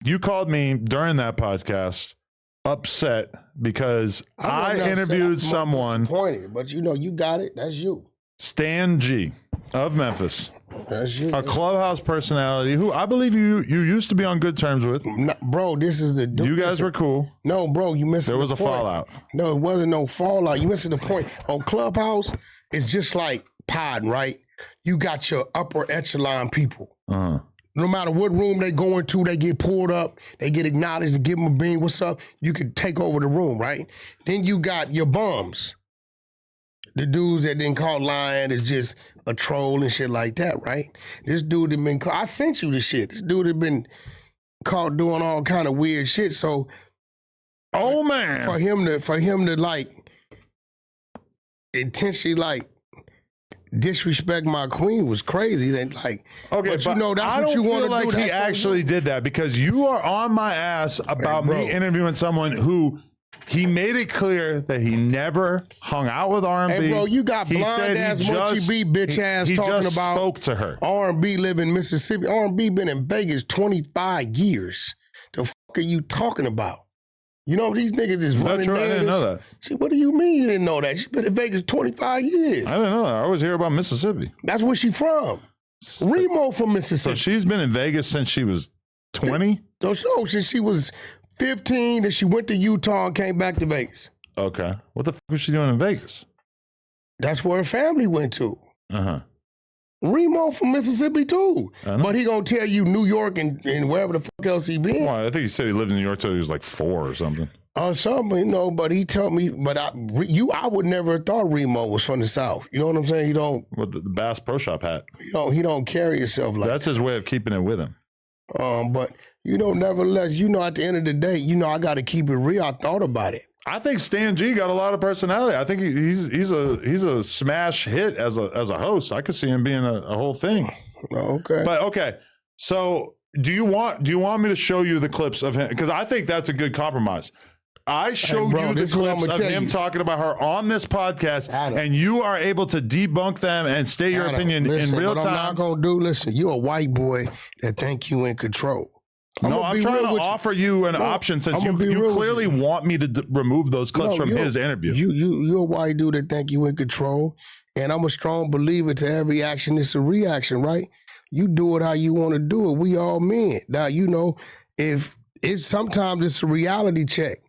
you called me during that podcast upset because I interviewed someone. Disappointed, but you got it. That's you. Stan G of Memphis. That's you. A Clubhouse personality who I believe you used to be on good terms with. No, bro, this is the... You guys were cool. No, bro, you missing the point. There was a fallout. No, it wasn't no fallout. You missing the point. On Clubhouse, it's just like pod, right? You got your upper echelon people. Uh-huh. No matter what room they go into, they get pulled up, they get acknowledged, to give them a bean, what's up? You can take over the room, right? Then you got your bums. The dudes that didn't call lying is just a troll and shit like that, right? This dude had been caught, I sent you the shit. This dude had been caught doing all kind of weird shit. So, man, for him to like intentionally like disrespect my queen was crazy. Then like, okay, but that's I what you want to do. I don't feel like he actually did that because you are on my ass about me interviewing someone who. He made it clear that he never hung out with R&B. Hey, bro, you got blind ass Munchie B bitch ass talking just about spoke to her. R&B live in Mississippi. R&B been in Vegas 25 years. The fuck are you talking about? You know these niggas is running. True? I didn't know that. She, what do you mean you didn't know that? She been in Vegas 25 years. I didn't know that. I always hear about Mississippi. That's where she from. Remo from Mississippi. So she's been in Vegas since she was 20? No, since she was 15, and she went to Utah and came back to Vegas. Okay. What the fuck was she doing in Vegas? That's where her family went to. Uh-huh. Remo from Mississippi too. But he gonna tell you New York and wherever the fuck else he been. Well, I think he said he lived in New York till he was like 4 or something. Something, but he told me, but I would never have thought Remo was from the South. You know what I'm saying? He don't. With the Bass Pro Shop hat. He don't carry himself like that's his way of keeping it with him. But nevertheless, at the end of the day, I got to keep it real. I thought about it. I think Stan G got a lot of personality. I think he's a smash hit as a host. I could see him being a whole thing. Okay. But okay. So do you want me to show you the clips of him? Because I think that's a good compromise. I showed you the clips of him talking about her on this podcast, and you are able to debunk them and state your opinion in real time. I'm not gonna do. Listen, you're a white boy that think you in control. I'm trying to offer you an option since you clearly want me to remove those clips from his interview. You're a white dude that think you in control, and I'm a strong believer to every action is a reaction, right? You do it how you want to do it. We all men. Now, if it's sometimes it's a reality check.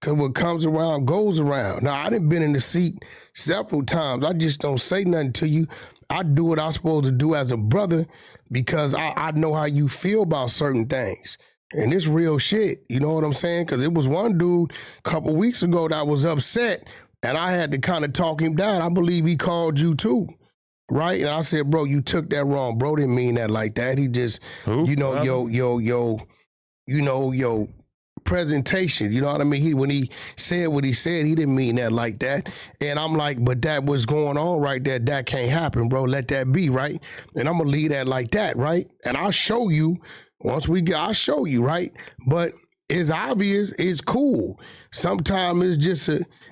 Because what comes around goes around. Now, I done been in the seat several times. I just don't say nothing to you. I do what I'm supposed to do as a brother because I know how you feel about certain things. And it's real shit. You know what I'm saying? Because it was one dude a couple weeks ago that was upset, and I had to kind of talk him down. I believe he called you too. Right? And I said, bro, you took that wrong. Bro didn't mean that like that. He just, yo, presentation, you know what I mean? When he said what he said, he didn't mean that like that. And I'm like, but that was going on right there. That can't happen, bro. Let that be, right? And I'm gonna leave that like that, right? And I'll show you I'll show you, right? But it's obvious, it's cool. Sometimes it's just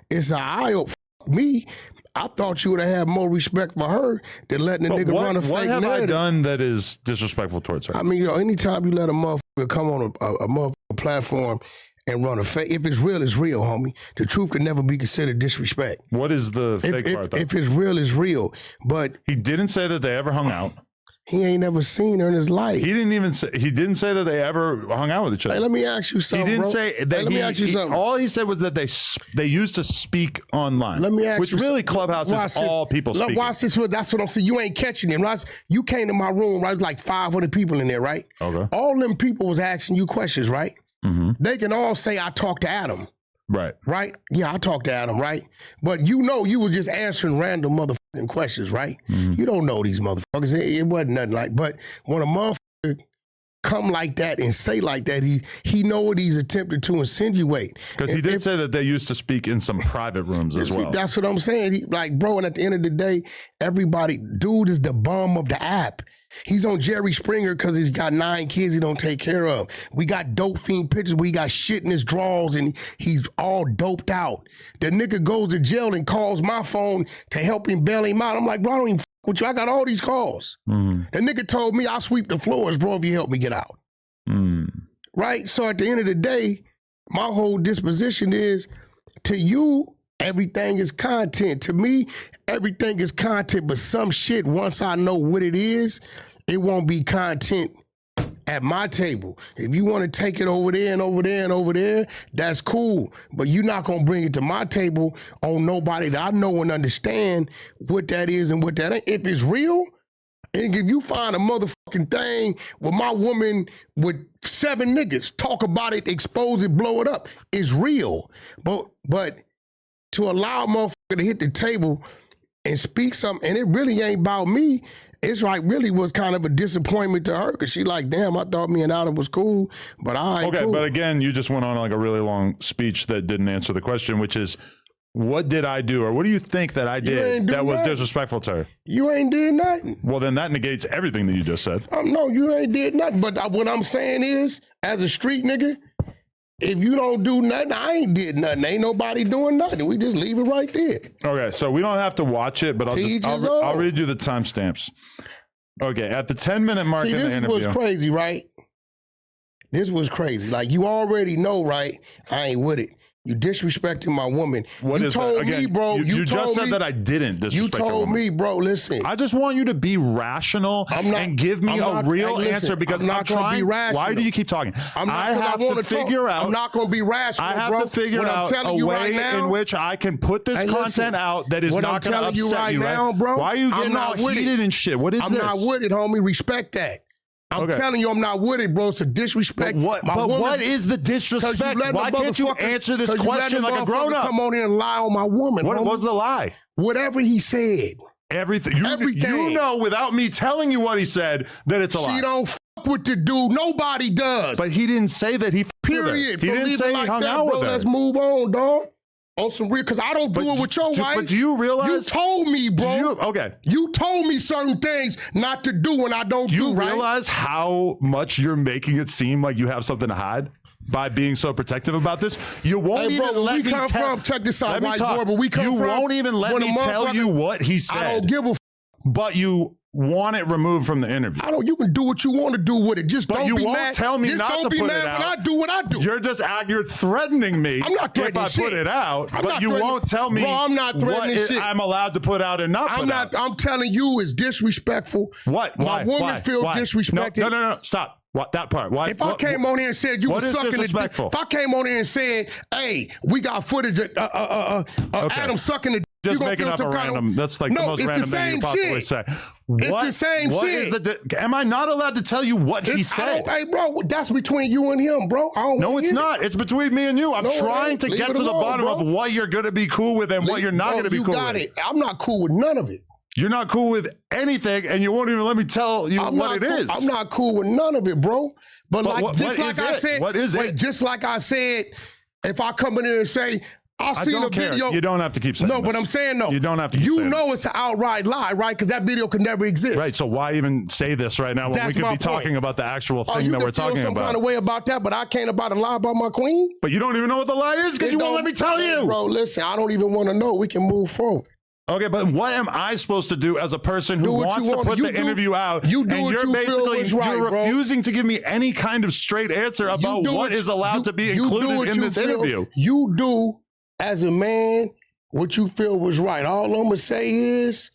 it's an eye opener. Me, I thought you would have had more respect for her than letting the nigga run a fake narrative. What have I done that is disrespectful towards her? I mean, anytime you let a motherfucker come on a motherfucker platform and run a fake, if it's real, it's real, homie. The truth can never be considered disrespect. What is the fake part, though? If it's real, it's real. But he didn't say that they ever hung out. He ain't never seen her in his life. He didn't say that they ever hung out with each other. Hey, let me ask you something. He didn't bro. say that. Let me ask you something. All he said was that they used to speak online. Let me ask which you really Clubhouse is all people speaking. Watch this. That's what I'm saying. You ain't catching it, right? You came to my room, right? Like 500 people in there, right? Okay. All them people was asking you questions, right? Mm-hmm. They can all say, I talked to Adam. Right. Right? Yeah, I talked to Adam, right? But you were just answering random motherfucking questions, right? Mm-hmm. You don't know these motherfuckers. It wasn't nothing like, but when a motherfucker come like that and say like that, he know what he's attempting to insinuate. Because he did say that they used to speak in some private rooms as well. That's what I'm saying. Bro, and at the end of the day, dude is the bum of the app. He's on Jerry Springer because he's got 9 kids he don't take care of. We got dope fiend pictures where he got shit in his drawers and he's all doped out. The nigga goes to jail and calls my phone to help him bail him out. I'm like, bro, I don't even with you. I got all these calls. Mm. The nigga told me I'll sweep the floors, bro, if you help me get out. Mm. right? So at the end of the day, my whole disposition is, to you, everything is content. To me, everything is content, but some shit, once I know what it is, it won't be content at my table. If you want to take it over there and over there and over there, that's cool. But you're not going to bring it to my table on nobody that I know and understand what that is and what that ain't. If it's real, and if you find a motherfucking thing with my woman with 7 niggas, talk about it, expose it, blow it up, it's real. But to allow a motherfucker to hit the table and speak something, and it really ain't about me, it's like really was kind of a disappointment to her, because she like, damn, I thought me and Adam was cool, but okay, cool. But again, you just went on like a really long speech that didn't answer the question, which is, what did I do, or what do you think that I did that was disrespectful to her? You ain't did nothing. Well, then that negates everything that you just said. No, you ain't did nothing. But what I'm saying is, as a street nigga, if you don't do nothing, I ain't did nothing. Ain't nobody doing nothing. We just leave it right there. Okay, so we don't have to watch it, but I'll read you the timestamps. Okay, at the 10-minute mark in the interview. This was crazy, right? This was crazy. Like, you already know, right? I ain't with it. You disrespecting my woman. What you is told that? Again, me, bro. You just said that I didn't disrespect you told me, bro, listen. I just want you to be rational and give me a real answer, because I'm not trying. Be rational. Why do you keep talking? I have to figure out. I'm not going to be rational, I have to figure out a way in which I can put this content out that is not going to upset you, right? Bro, why are you getting all heated and shit? What is this? I'm not with it, homie. Respect that. I'm telling you, I'm not with it, bro. It's a disrespect. But what is the disrespect? Why can't you answer this question like a grown-up? Come on in and lie on my woman. What was the lie? Whatever he said. Everything. You know, without me telling you what he said, that it's a lie. She don't fuck with the dude. Nobody does. But he didn't say that he period. He didn't say he hung out with her. Let's move on, dog. On some real, because I don't do it with your wife. But do you realize? You told me, bro. You told me certain things not to do when I don't do, right? You realize how much you're making it seem like you have something to hide by being so protective about this? You won't even let me tell. Check this out, white boy, but we come from. You won't even let me tell you what he said. I don't give a but you want it removed from the interview. You can do what you want to do with it. Just don't be mad. But you won't tell me not to put it out. Don't be mad when I do what I do. You're threatening me. I'm not threatening if I put it out, but you won't tell me I'm not threatening shit. I'm allowed to put out and not put out. I'm telling you it's disrespectful. What? My woman feel disrespected. No. Stop. What, that part? Why? If I came on here and said you were sucking the dick, if I came on here and said, hey, we got footage of Adam sucking the dick, just making up a random. That's like the most random thing you possibly say. It's the same shit. Am I not allowed to tell you what he said? Hey, bro, that's between you and him, bro. No, it's not. It's between me and you. I'm trying to get to the bottom of what you're going to be cool with and what you're not going to be cool with. You got it. I'm not cool with none of it. You're not cool with anything, and you won't even let me tell you what it is. I'm not cool with none of it, bro. But just like I said, what is it? Just like I said, if I come in here and say, I seen a video. You don't have to keep saying No, but I'm saying no. You don't have to keep saying it's an outright lie, right? Because that video could never exist. Right, so why even say this right now when we could be talking about the actual thing that we're talking about? You can feel some kind of way about that, but I can't lie about my queen? But you don't even know what the lie is because you won't let me tell you. Bro, listen, I don't even want to know. We can move forward. Okay, but what am I supposed to do as a person who wants to put the interview out? You do what you feel is right, you're refusing to give me any kind of straight answer about what is allowed to be included in this interview. You do, as a man, what you feel was right. All I'm going to say is,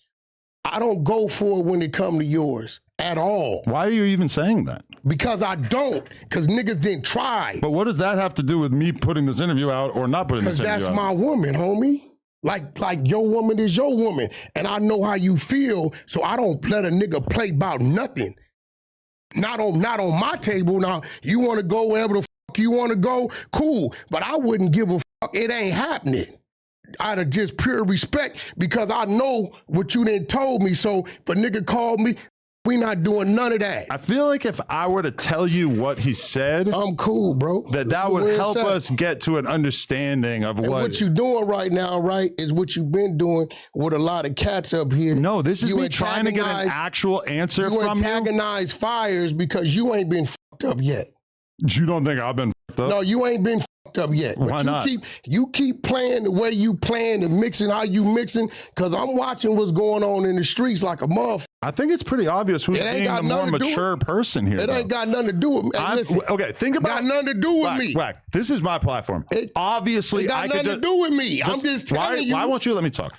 I don't go for it when it comes to yours at all. Why are you even saying that? Because I don't, because niggas didn't try. But what does that have to do with me putting this interview out or not putting this interview out? Because that's my woman, homie. Like your woman is your woman. And I know how you feel, so I don't let a nigga play about nothing. Not on my table. Now, you want to go wherever the fuck you want to go, cool. But I wouldn't give a fuck. It ain't happening. Out of just pure respect, because I know what you done told me. So if a nigga called me, we not doing none of that. I feel like if I were to tell you what he said, I'm cool, bro. That would help us get to an understanding of what you're doing right now, right, is what you've been doing with a lot of cats up here. No, this is me trying to get an actual answer from you. You antagonize fires because you ain't been fucked up yet. You don't think I've been fucked up? No, you ain't been fucked up yet. Why not? You keep playing the way you playing and mixing how you mixing, because I'm watching what's going on in the streets like a motherfucker. I think it's pretty obvious who's being the more mature person here. It ain't got nothing to do with me. Listen, okay, think about got nothing to do with me. Wack, this is my platform. Obviously, it got nothing to do with me. I'm just telling you. Why won't you let me talk?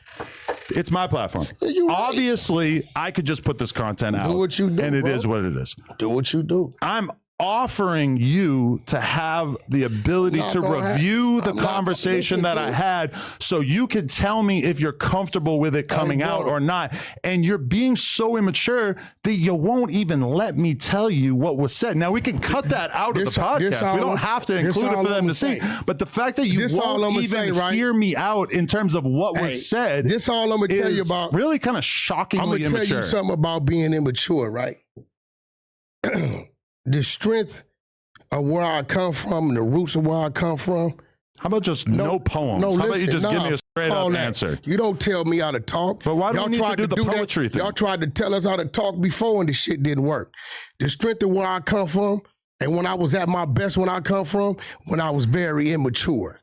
It's my platform. Obviously, I could just put this content out. Do what you do, and it is what it is. Do what you do. I'm offering you to have the ability to review the conversation that I had so you can tell me if you're comfortable with it coming out or not. And you're being so immature that you won't even let me tell you what was said. Now, we can cut that out of the podcast. We don't have to include it for them to see. But the fact that you won't even hear me out in terms of what was said, this all I'm going to tell you about. Really kind of shockingly immature. I'm going to tell you something about being immature, right? The strength of where I come from and the roots of where I come from. How about just no poems? How about you just give me a straight up answer? You don't tell me how to talk. But why do we need to do the poetry thing? Y'all tried to tell us how to talk before and the shit didn't work. The strength of where I come from and when I was at my best when I come from, when I was very immature.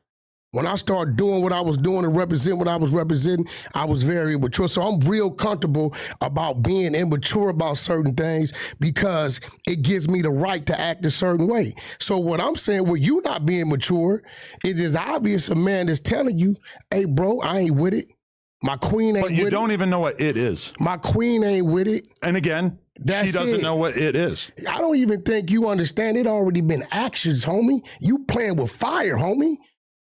When I started doing what I was doing and represent what I was representing, I was very immature. So I'm real comfortable about being immature about certain things because it gives me the right to act a certain way. So what I'm saying, with you not being mature, it is obvious a man is telling you, hey, bro, I ain't with it. My queen ain't with it. But you don't even know what it is. My queen ain't with it. And again, she doesn't know what it is. I don't even think you understand. It already been actions, homie. You playing with fire, homie.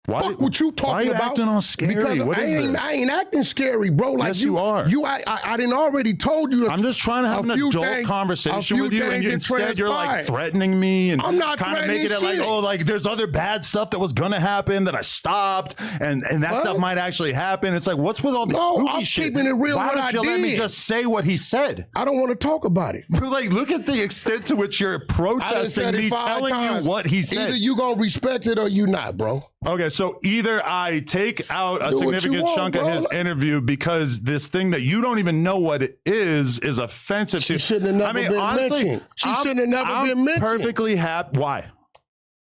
Fuck what you talking about. Why are you acting all scary? What is this? I ain't acting scary, bro. Like yes, you are. I didn't already told you. I'm just trying to have an adult conversation with you, and instead you're like threatening me and I'm not kind of making it like, oh, like there's other bad stuff that was gonna happen that I stopped, and that stuff might actually happen. It's like, what's with all this spooky shit? I'm keeping it real. Why don't you let me just say what he said? I don't want to talk about it. But like, look at the extent to which you're protesting me telling you what he said. Either you gonna respect it or you not, bro. Okay, so either I take out a significant chunk of his interview because this thing that you don't even know what it is offensive to you. She shouldn't have never been mentioned. She shouldn't have never been mentioned. I'm perfectly happy. Why?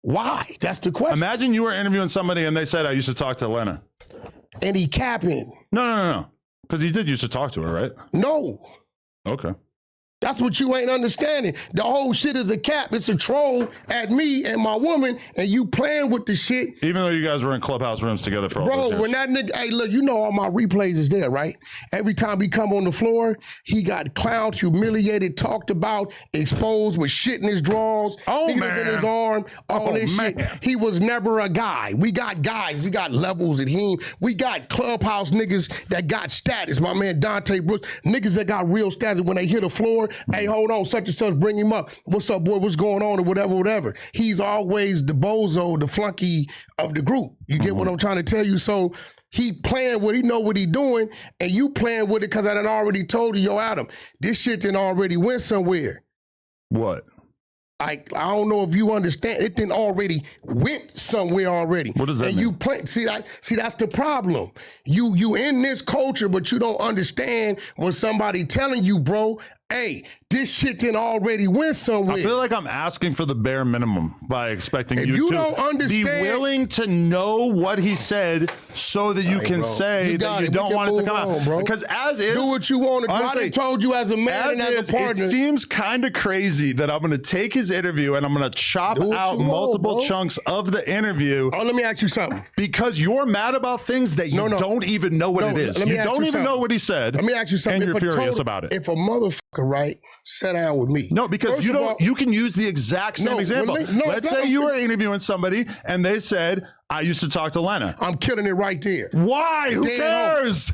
Why? That's the question. Imagine you were interviewing somebody and they said, I used to talk to Lena. And he capping. No. Because he did used to talk to her, right? No. Okay. That's what you ain't understanding. The whole shit is a cap. It's a troll at me and my woman, and you playing with the shit. Even though you guys were in Clubhouse rooms together for all those years. Bro, when that nigga, hey, look, you know all my replays is there, right? Every time he come on the floor, he got clowned, humiliated, talked about, exposed with shit in his drawers, needles in his arm, all this shit. He was never a guy. We got guys. We got levels at him. We got Clubhouse niggas that got status. My man Dante Brooks, niggas that got real status when they hit the floor. Hey, hold on, such and such, bring him up. What's up, boy? What's going on? Or whatever. He's always the bozo, the flunky of the group. You get what I'm trying to tell you? So he playing what he know what he doing, and you playing with it because I done already told you, yo, Adam, this shit done already went somewhere. What? I don't know if you understand. It didn't already went somewhere already. What does that mean? You play. See, that's the problem. You in this culture, but you don't understand when somebody telling you, bro, hey, this shit didn't already went somewhere. I feel like I'm asking for the bare minimum by expecting you to don't understand, be willing to know what he said so that you can say that you don't want it to come out. Bro. Because as is, do what you want to do. I told you as a man and as a partner. It seems kind of crazy that I'm going to take his interview and I'm going to chop out multiple chunks of the interview. Oh, let me ask you something. Because you're mad about things that you don't even know what it is. You don't even know what he said. Let me ask you something. And you're furious about it. If a motherfucker, right, sat down with me. No, because you can use the exact same example. Let's say you were interviewing somebody and they said, I used to talk to Lena. I'm killing it right there. Why? Who cares?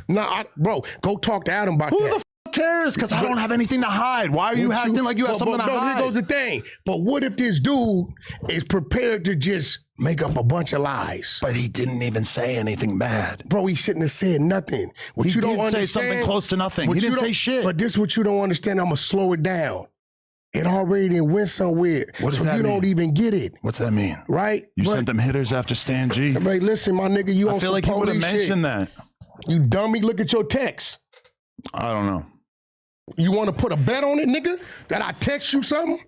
Bro, go talk to Adam about that. Who the f cares? Because I don't have anything to hide. Why are you acting like you have something to hide? Here goes the thing. But what if this dude is prepared to just make up a bunch of lies? But he didn't even say anything bad. Bro, he shouldn't have said nothing. He did say something close to nothing. He didn't say shit. But this is what you don't understand. I'm going to slow it down. It already went somewhere. What does that mean? You don't even get it. What's that mean? Right? You sent them hitters after Stan G. Hey, listen, my nigga, you on some police shit. I feel like you would have mentioned that. You dummy, look at your text. I don't know. You want to put a bet on it, nigga? That I text you something?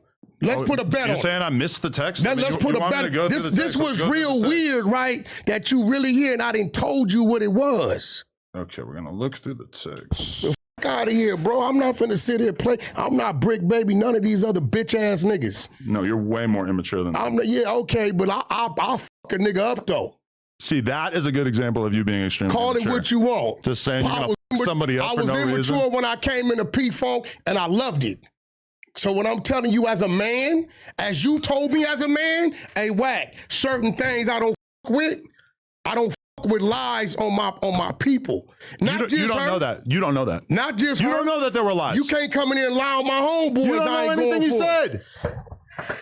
Let's put a bet on it. You're saying I missed the text? Let's put a bet. This was real weird, right? That you really hear and I didn't told you what it was. Okay, we're going to look through the text. out of here, bro. I'm not finna sit here play. I'm not Brick Baby, none of these other bitch ass niggas. No, you're way more immature than that. Yeah, okay, but I'll fuck a nigga up though. See, that is a good example of you being extremely Call immature. it what you want. Just saying you're gonna fuck somebody up for no reason. I was immature when I came into P-Funk, and I loved it. So when I'm telling you as a man, as you told me as a man, hey, Wack, certain things I don't fuck with. I don't fuck with lies on my people. Not you don't know that. You don't know that. Not just you her. don't know that there were lies. You can't come in here and lie on my homeboys. You don't know anything he said.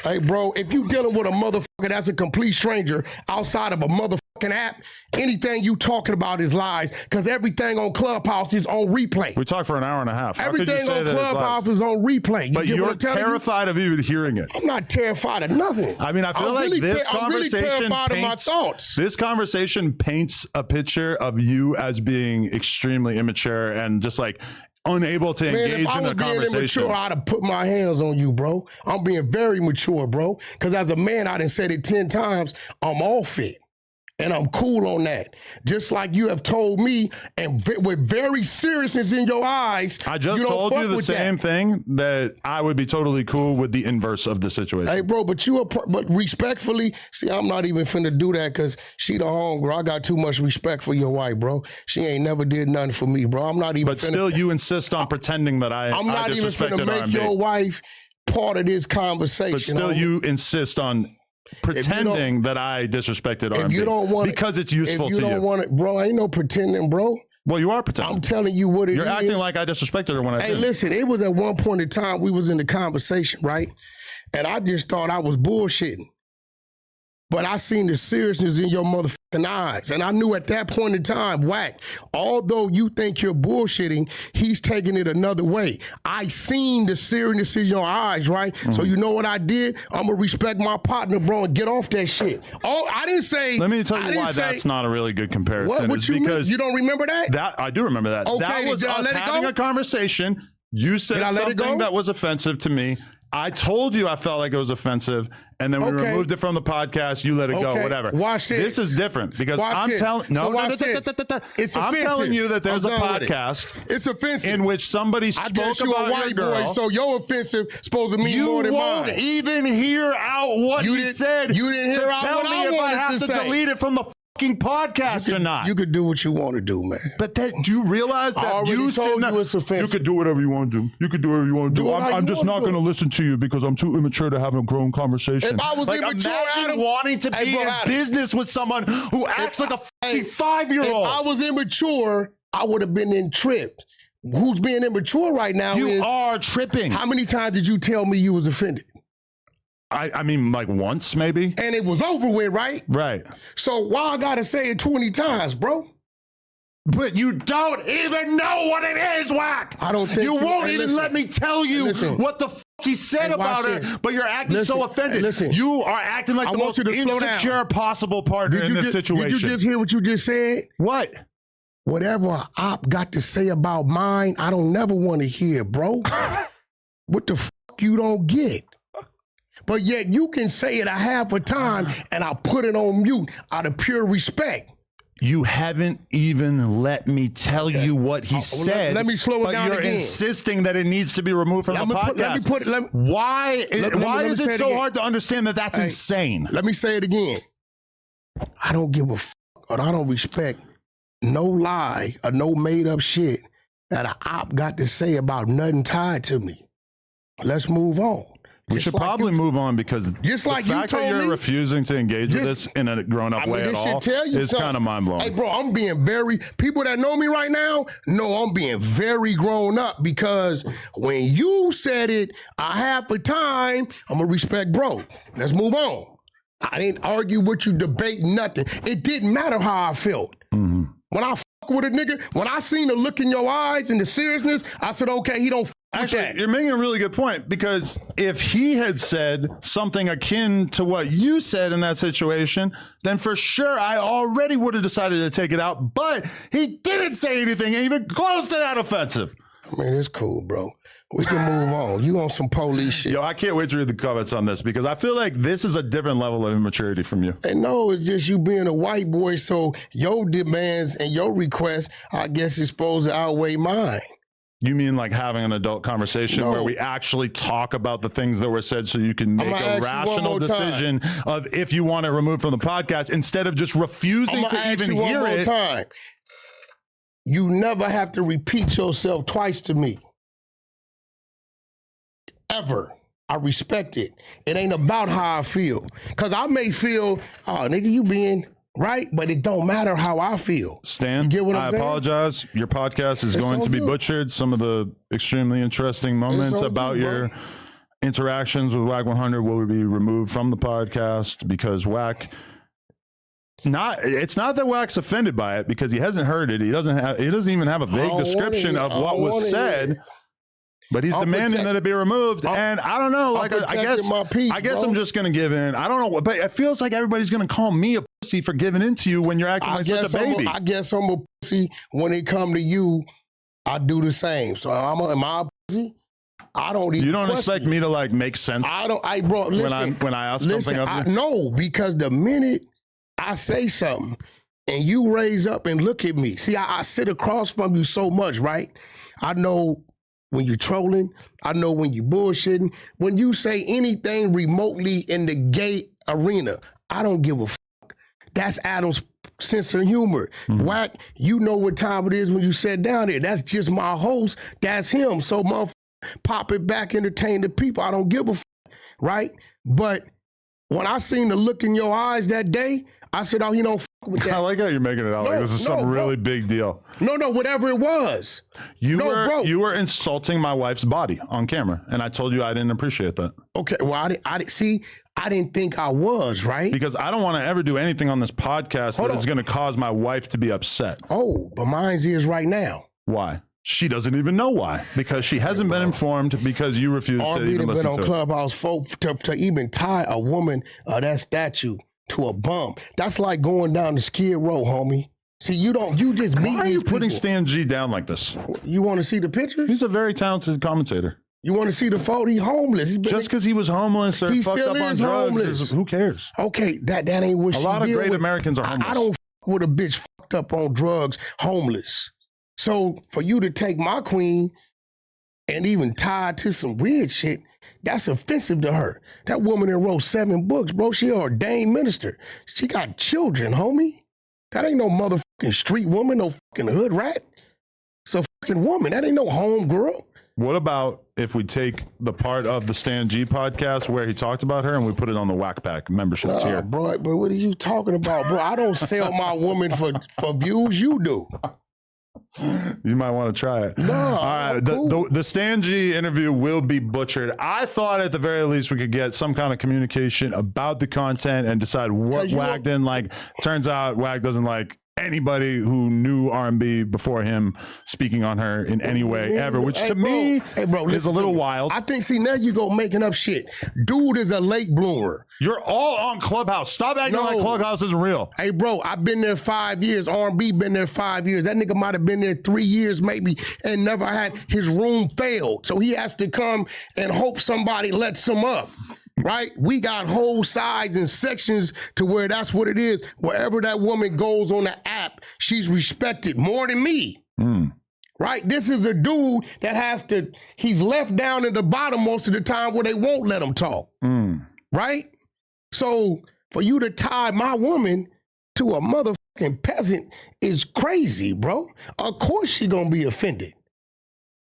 Hey, bro, if you dealing with a motherfucker that's a complete stranger outside of a motherfucking app, anything you talking about is lies, because everything on Clubhouse is on replay. We talked for an hour and a half. How everything on Clubhouse is on replay. But you're terrified of even hearing it. I'm not terrified of nothing. I mean, I feel like this conversation this conversation paints a picture of you as being extremely immature and just like unable to engage in the conversation. If I was being immature, I'd have put my hands on you, bro. I'm being very mature, bro. Because as a man, I done said it 10 times, I'm off it. And I'm cool on that. Just like you have told me, and with very seriousness in your eyes. I just told you the same thing, that I would be totally cool with the inverse of the situation. Hey, bro, but respectfully, see, I'm not even finna do that because she the homegirl. I got too much respect for your wife, bro. She ain't never did nothing for me, bro. I'm not even. But still, you insist on pretending that I'm not even finna make your wife part of this conversation. But still, you insist on pretending that I disrespected R&B. If you don't want because it's useful to you. If you don't want it, bro, ain't no pretending, bro. Well, you are pretending. I'm telling you what it is. You're acting like I disrespected her when I did. Hey, listen, it was at one point in time we was in the conversation, right? And I just thought I was bullshitting. But I seen the seriousness in your motherfucking eyes. And I knew at that point in time, Wack, although you think you're bullshitting, he's taking it another way. I seen the seriousness in your eyes, right? Mm-hmm. So you know what I did? I'm going to respect my partner, bro, and get off that shit. Oh, I didn't say... Let me tell you why that's not a really good comparison. What you mean? You don't remember that? I do remember that. Okay, that was us having a conversation. You said something that was offensive to me. I told you I felt like it was offensive, and then we removed it from the podcast. You let it go, whatever. Watch this. This is different because I'm telling it's I'm telling you that there's a podcast. It's offensive in which somebody spoke about your girl. Boy, so your offensive supposed to mean more than mine. You won't even hear out what you said. You didn't hear out what I wanted to say. Tell me if I have to delete it from the podcast or not. You could do what you want to do, man. But do you realize that you said you could do whatever you want to do. You could do whatever you want to do. I'm just not going to listen to you because I'm too immature to have a grown conversation. If I was immature, imagine wanting to be in business with someone who acts like a 5-year-old. If I was immature, I would have been in trip. Who's being immature right now? You are tripping. How many times did you tell me you was offended? I mean, like once, maybe. And it was over with, right? Right. So why I gotta say it 20 times, bro? But you don't even know what it is, Wack. I don't think you won't even let me tell you what the fuck he said about it, but you're acting so offended. You are acting like the most insecure possible partner in this situation. Did you just hear what you just said? What? Whatever an op got to say about mine, I don't never want to hear, bro. What the fuck you don't get? But yet you can say it a half a time and I'll put it on mute out of pure respect. You haven't even let me tell you what he said. Let me slow it down again. But you're insisting that it needs to be removed from the podcast. Why is it so hard to understand that that's insane? Let me say it again. I don't give a fuck or I don't respect no lie or no made up shit that an op got to say about nothing tied to me. Let's move on. We should probably move on because just the fact that you're refusing to engage with this in a grown-up way at all is kind of mind-blowing. Hey, bro, I'm being people that know me right now know I'm being very grown up because when you said it a half a time, I'm going to respect bro. Let's move on. I didn't argue with you, debate nothing. It didn't matter how I felt. Mm-hmm. When I fuck with a nigga, when I seen the look in your eyes and the seriousness, I said, okay, he don't fuck. Actually, you're making a really good point because if he had said something akin to what you said in that situation, then for sure I already would have decided to take it out. But he didn't say anything even close to that offensive. I mean, it's cool, bro. We can move on. You on some police shit. Yo, I can't wait to read the comments on this because I feel like this is a different level of immaturity from you. And no, it's just you being a white boy, so your demands and your requests, I guess, is supposed to outweigh mine. You mean like having an adult conversation where we actually talk about the things that were said so you can make a rational decision of if you want it removed from the podcast instead of just refusing to even hear it. Time. You never have to repeat yourself twice to me. Ever. I respect it. It ain't about how I feel. Because I may feel, oh, nigga, you being... right? But it don't matter how I feel. Stan, you get what I'm I saying? apologize. Your podcast is going to be butchered. Some of the extremely interesting moments about your interactions with Wack 100 will be removed from the podcast because Wack... it's not that Wack's offended by it because he hasn't heard it. He doesn't even have a vague description of what was said. But he's demanding that it be removed, and I don't know. Like I guess I'm just gonna give in. I don't know, but it feels like everybody's gonna call me a pussy for giving in to you when you're acting like such a baby. I guess I'm a pussy when it come to you. I do the same. So am I a pussy? I don't even. You don't expect me to like make sense. Bro. Listen, when I ask something of you. No, because the minute I say something and you raise up and look at me, see, I sit across from you so much, right? I know. When you're trolling, I know when you're bullshitting. When you say anything remotely in the gay arena, I don't give a fuck. That's Adam's sense of humor. Wack, you know what time it is when you sit down there. That's just my host. That's him. So, motherfucker, pop it back, entertain the people. I don't give a fuck, right? But when I seen the look in your eyes that day, I said, oh, you know, fuck with that. I like how you're making it out like this is some really big deal. No, whatever it was. You were insulting my wife's body on camera, and I told you I didn't appreciate that. Okay, well, I didn't think I was, right? Because I don't want to ever do anything on this podcast that is going to cause my wife to be upset. Oh, but mine's is right now. Why? She doesn't even know why. Because she hasn't been informed because you refused to even listen to it. Been on Clubhouse to even tie a woman that statue to a bump. That's like going down the Skid Row, homie. See, you just meet. Why are you putting Stan G down like this? You want to see the picture? He's a very talented commentator. You want to see the photo? He's homeless. Just because he was homeless or fucked up on drugs, who cares? Okay, that ain't what she did. A lot of great Americans are homeless. I don't fuck with a bitch fucked up on drugs, homeless. So for you to take my queen and even tie to some weird shit, that's offensive to her. That woman that wrote 7 books, bro, she an ordained minister. She got children, homie. That ain't no motherfucking street woman, no fucking hood rat. It's a fucking woman. That ain't no home girl. What about if we take the part of the Stan G podcast where he talked about her and we put it on the Wack Pack membership tier? Bro, but what are you talking about, bro? I don't sell my woman for views. You do. You might want to try it. No, all right. The Stan G interview will be butchered. I thought at the very least we could get some kind of communication about the content and decide what Wack didn't like. Turns out Wack doesn't like anybody who knew R&B before him speaking on her in any way ever, which to me is a little wild. I think, see, now you go making up shit. Dude is a late bloomer. You're all on Clubhouse. Stop acting like Clubhouse isn't real. Hey, bro, I've been there 5 years. R&B been there 5 years. That nigga might have been there 3 years maybe and never had his room failed. So he has to come and hope somebody lets him up. Right? We got whole sides and sections to where that's what it is. Wherever that woman goes on the app, she's respected more than me. Right? This is a dude that he's left down at the bottom most of the time where they won't let him talk. Right? So for you to tie my woman to a motherfucking peasant is crazy, bro. Of course she gonna be offended.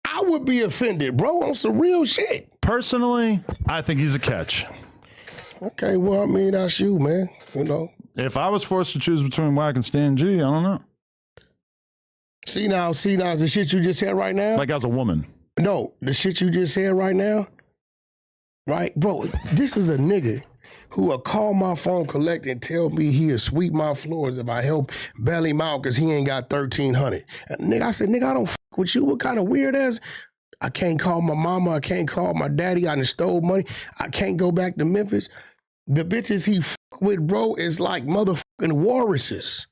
I would be offended, bro, on some real shit. Personally, I think he's a catch. Okay, well, I mean, that's you, man. You know. If I was forced to choose between Wack and Stan G, I don't know. See now, the shit you just said right now? Like as a woman. No, the shit you just said right now, right? Bro, this is a nigga who will call my phone, collect, and tell me he'll sweep my floors if I help bail him out because he ain't got $1,300. And nigga, I said, nigga, I don't fuck with you. What kind of weird ass? I can't call my mama. I can't call my daddy. I done stole money. I can't go back to Memphis. The bitches he fuck with, bro, is like motherfucking walruses.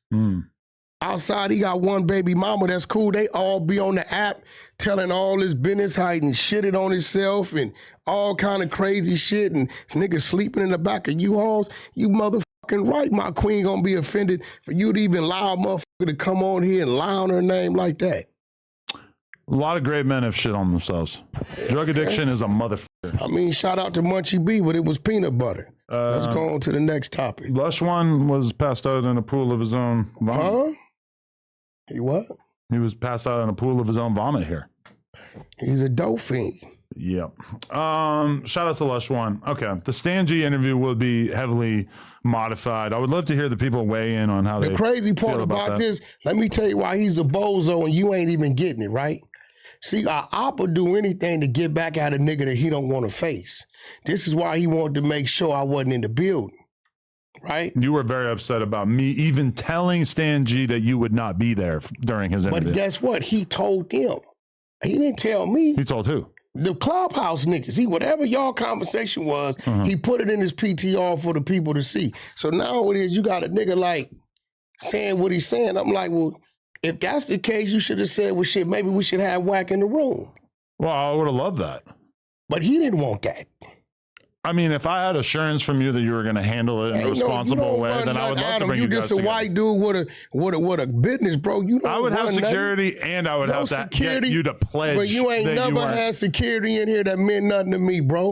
Outside, he got one baby mama. That's cool. They all be on the app telling all his business, how he done shitted on himself and all kind of crazy shit. And niggas sleeping in the back of U-Hauls. You motherfucking right. My queen gonna be offended for you to even allow a motherfucker to come on here and lie on her name like that. A lot of great men have shit on themselves. Drug addiction is a motherfucker. I mean, shout out to Munchie B, but it was peanut butter. Let's go on to the next topic. Lush One was passed out in a pool of his own vomit. He what? He was passed out in a pool of his own vomit here. He's a dope fiend. Yep. Shout out to Lush One. Okay. The Stan G interview will be heavily modified. I would love to hear the people weigh in on how the crazy part about this, let me tell you why he's a bozo and you ain't even getting it, right? See, Op would do anything to get back at a nigga that he don't want to face. This is why he wanted to make sure I wasn't in the building, right? You were very upset about me even telling Stan G that you would not be there during his interview. But guess what? He told them. He didn't tell me. He told who? The Clubhouse niggas. Whatever y'all conversation was, he put it in his PTR for the people to see. So now it is, you got a nigga like saying what he's saying. I'm like, well, if that's the case, you should have said, well, shit, maybe we should have Wack in the room. Well, I would have loved that. But he didn't want that. I mean, if I had assurance from you that you were going to handle it in a responsible way, then I would love to bring you guys together. You just a white dude with a business, bro. You don't I would have security nothing. And I would have to get you to pledge. But you ain't never had security in here that meant nothing to me, bro.